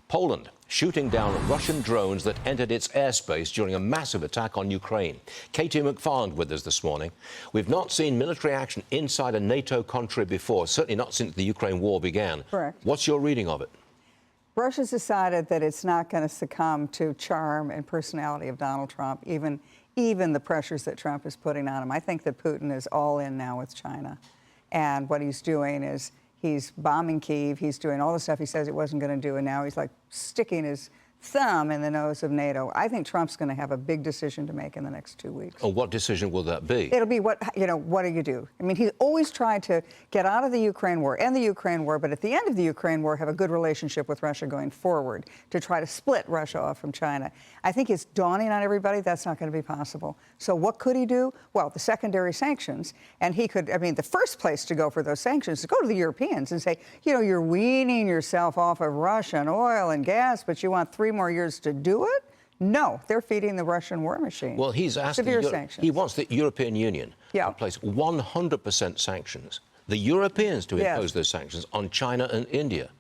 Poland shooting down Russian drones that entered its airspace during a massive attack on Ukraine. Katie McFarland with us this morning. We've not seen military action inside a NATO country before, certainly not since the Ukraine war began. Correct. What's your reading of it? Russia's decided that it's not going to succumb to charm and personality of Donald Trump, even the pressures that Trump is putting on him. I think that Putin is all in now with China. And what he's doing is he's bombing Kyiv. He's doing all the stuff he says he wasn't going to do. And now he's like sticking his thumb in the nose of NATO. I think Trump's going to have a big decision to make in the next 2 weeks. Oh, what decision will that be? It'll be what do you do? I mean, he's always tried to get out of the Ukraine war, end the Ukraine war, but at the end of the Ukraine war, have a good relationship with Russia going forward to try to split Russia off from China. I think it's dawning on everybody that's not going to be possible. So what could he do? Well, the secondary sanctions. And he could, I mean, the first place to go for those sanctions is to go to the Europeans and say, you're weaning yourself off of Russian oil and gas, but you want 3 more years to do it? No, they're feeding the Russian war machine. Well, he's asked severe sanctions. He wants the European Union to place 100% sanctions, the Europeans to impose those sanctions on China and India.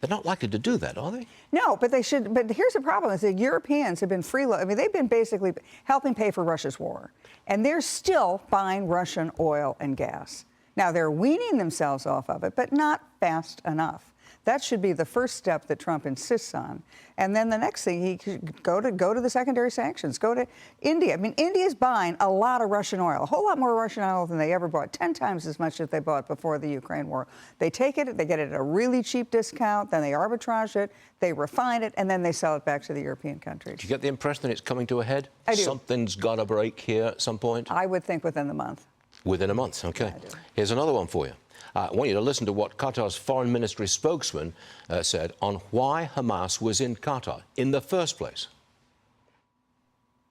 They're not likely to do that, are they? No, but they should. But here's the problem: is the Europeans have been I mean, they've been basically helping pay for Russia's war, and they're still buying Russian oil and gas. Now they're weaning themselves off of it, but not fast enough. That should be the first step that Trump insists on. And then the next thing, he could go to the secondary sanctions, go to India. I mean, India's buying a lot of Russian oil, a whole lot more Russian oil than they ever bought, 10 times as much as they bought before the Ukraine war. They take it, they get it at a really cheap discount, then they arbitrage it, they refine it, and then they sell it back to the European countries. Do you get the impression that it's coming to a head? I do. Something's got to break here at some point? I would think within the month. Within a month, OK. Yeah, I do. Here's another one for you. I want you to listen to what Qatar's foreign ministry spokesman said on why Hamas was in Qatar in the first place.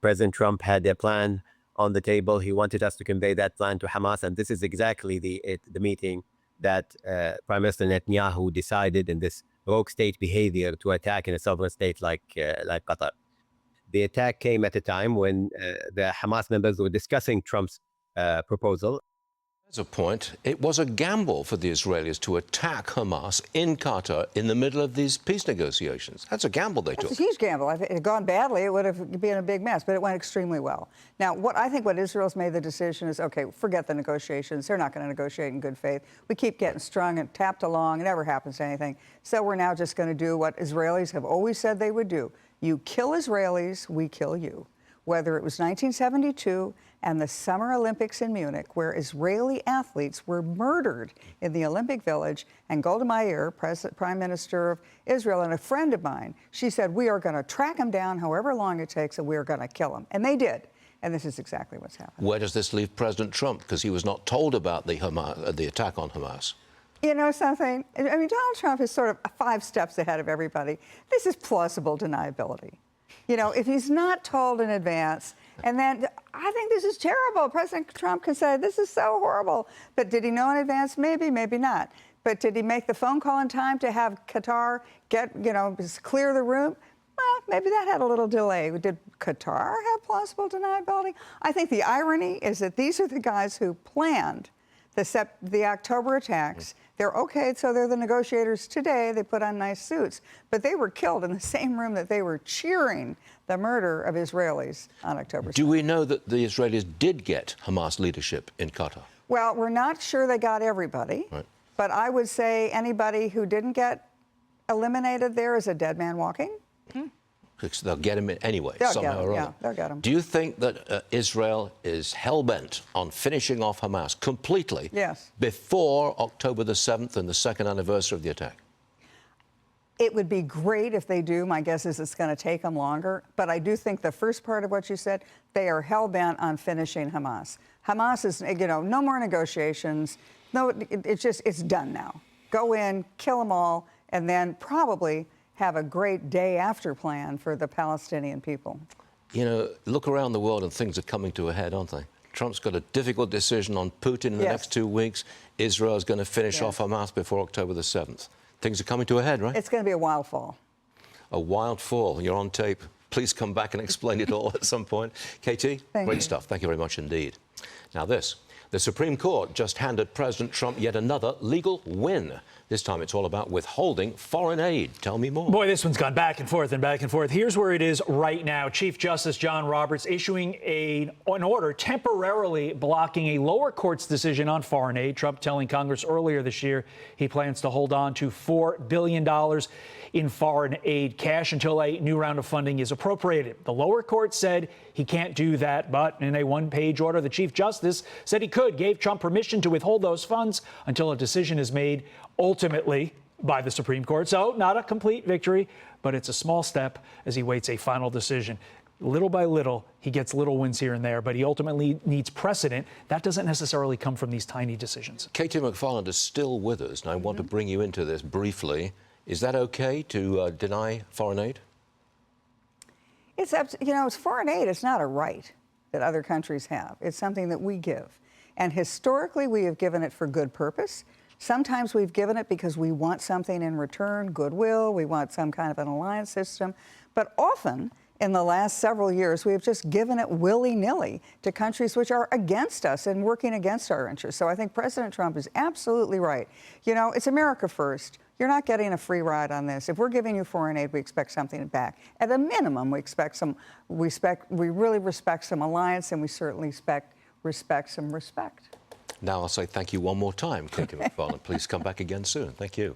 President Trump had a plan on the table. He wanted us to convey that plan to Hamas, and this is exactly the meeting that Prime Minister Netanyahu decided in this rogue state behavior to attack in a sovereign state like Qatar. The attack came at a time when the Hamas members were discussing Trump's proposal. There's a point. It was a gamble for the Israelis to attack Hamas in Qatar in the middle of these peace negotiations. That's a gamble they took. It's a huge gamble. If it had gone badly, it would have been a big mess, but it went extremely well. Now, I think what Israel's made the decision is, okay, forget the negotiations. They're not going to negotiate in good faith. We keep getting strung and tapped along. It never happens to anything. So we're now just going to do what Israelis have always said they would do. You kill Israelis, we kill you. Whether it was 1972 and the Summer Olympics in Munich, where Israeli athletes were murdered in the Olympic Village, and Golda Meir, Prime Minister of Israel, and a friend of mine, she said, we are going to track him down however long it takes, and we are going to kill him. And they did. And this is exactly what's happening. Where does this leave President Trump? Because he was not told about the attack on Hamas. You know something? I mean, Donald Trump is sort of 5 steps ahead of everybody. This is plausible deniability. If he's not told in advance, and then I think this is terrible. President Trump can say, this is so horrible. But did he know in advance? Maybe, maybe not. But did he make the phone call in time to have Qatar clear the room? Well, maybe that had a little delay. Did Qatar have plausible deniability? I think the irony is that these are the guys who planned the October attacks. They're okay, so they're the negotiators today. They put on nice suits. But they were killed in the same room that they were cheering the murder of Israelis on October 7th. Do we know that the Israelis did get Hamas leadership in Qatar? Well, we're not sure they got everybody. Right. But I would say anybody who didn't get eliminated there is a dead man walking. They'll get him anyway, somehow or other. Yeah, they'll get him. Do you think that Israel is hell-bent on finishing off Hamas completely before October the 7th and the 2nd anniversary of the attack? It would be great if they do. My guess is it's going to take them longer. But I do think the first part of what you said, they are hell-bent on finishing Hamas. Hamas is, no more negotiations. No, it's done now. Go in, kill them all, and then probably have a great day after plan for the Palestinian people. Look around the world and things are coming to a head, aren't they? Trump's got a difficult decision on Putin in the next 2 weeks. Israel's going to finish off Hamas before October the 7th. Things are coming to a head, right? It's going to be a wild fall. A wild fall. You're on tape. Please come back and explain it all at some point. Katie, great stuff. Thank you very much indeed. Now this. The Supreme Court just handed President Trump yet another legal win. This time it's all about withholding foreign aid. Tell me more. Boy, this one's gone back and forth and back and forth. Here's where it is right now. Chief Justice John Roberts issuing an order temporarily blocking a lower court's decision on foreign aid. Trump telling Congress earlier this year he plans to hold on to $4 billion in foreign aid cash until a new round of funding is appropriated. The lower court said he can't do that, but in a one-page order, the Chief Justice said he could, gave Trump permission to withhold those funds until a decision is made ultimately by the Supreme Court. So not a complete victory, but it's a small step as he waits a final decision. Little by little, he gets little wins here and there, but he ultimately needs precedent. That doesn't necessarily come from these tiny decisions. Katie McFarland is still with us, and I want to bring you into this briefly. Is that okay to deny foreign aid? It's up to, it's foreign aid. It's not a right that other countries have. It's something that we give. And historically, we have given it for good purpose. Sometimes we've given it because we want something in return, goodwill, we want some kind of an alliance system. But often, in the last several years, we have just given it willy-nilly to countries which are against us and working against our interests. So I think President Trump is absolutely right. It's America first. You're not getting a free ride on this. If we're giving you foreign aid, we expect something back. At a minimum, we expect some respect. We really respect some alliance, and we certainly respect some respect. Now I'll say thank you one more time, Katie McFarland. Please come back again soon. Thank you.